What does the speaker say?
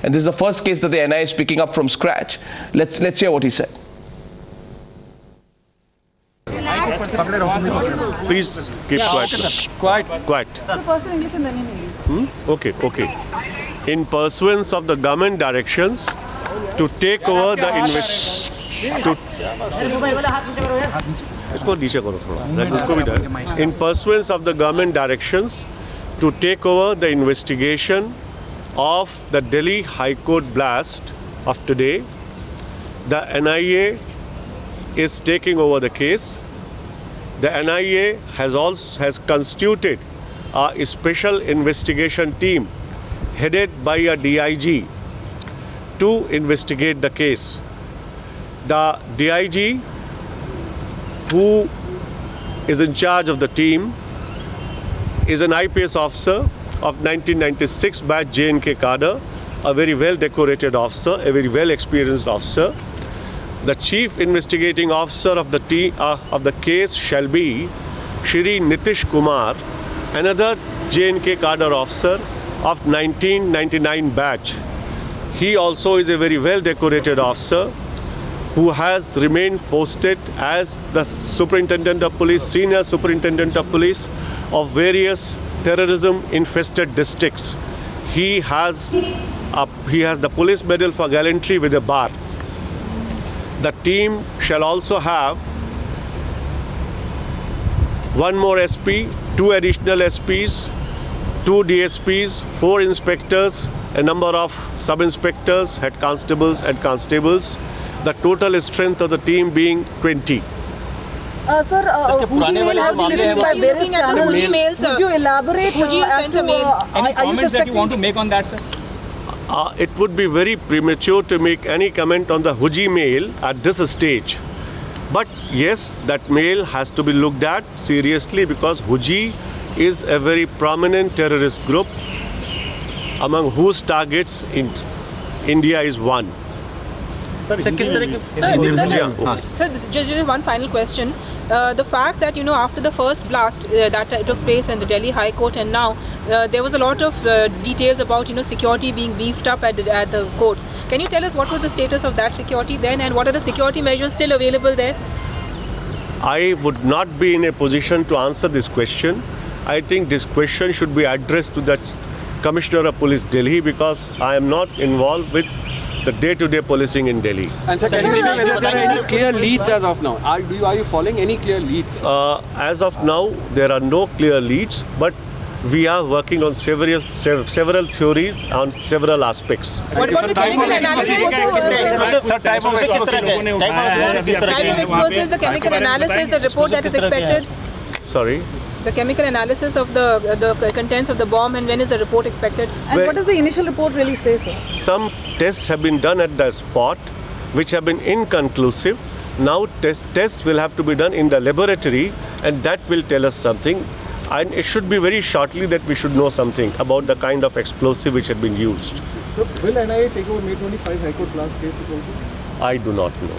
And this is the first case that the NIA is picking up from scratch. Let's hear what he said. Please keep quiet. Quiet. Okay. In pursuance of the government directions to take over the In pursuance of the government directions to take over the investigation of the Delhi High Court blast of today, the NIA is taking over the case. The NIA has constituted a special investigation team headed by a DIG to investigate the case. The DIG, who is in charge of the team, is an IPS officer of 1996 batch J&K cadre, a very well decorated officer, a very well experienced officer. The chief investigating officer of the case shall be Shri Nitish Kumar, another J&K cadre officer of 1999 batch. He also is a very well decorated officer who has remained posted as the Superintendent of Police, Senior Superintendent of Police of various terrorism infested districts. He has the Police Medal for Gallantry with a bar. The team shall also have one more SP, two additional SPs, two DSPs, 4 inspectors, a number of sub-inspectors, head constables and constables. The total strength of the team being 20. Sir, Huji mail has been released by various channels. Would you elaborate as to any comments that you want to make on that, sir? It would be very premature to make any comment on the Huji mail at this stage. But yes, that mail has to be looked at seriously because Huji is a very prominent terrorist group among whose targets India is one. Sir, just one final question. The fact that, after the first blast that took place in the Delhi High Court and now there was a lot of details about, security being beefed up at the courts. Can you tell us what was the status of that security then and what are the security measures still available there? I would not be in a position to answer this question. I think this question should be addressed to the Commissioner of Police Delhi because I am not involved with the day-to-day policing in Delhi. And sir, can you say whether there are any clear leads as of now? Are you following any clear leads? As of now, there are no clear leads, but we are working on several theories on several aspects. What about the chemical analysis? Type of explosives, the chemical analysis, the report that is expected? Sorry? The chemical analysis of the contents of the bomb and when is the report expected? And what does the initial report really say, sir? Some tests have been done at the spot which have been inconclusive. Now tests will have to be done in the laboratory and that will tell us something. And it should be very shortly that we should know something about the kind of explosive which had been used. So will NIA take over May 25 High Court blast case? I do not know.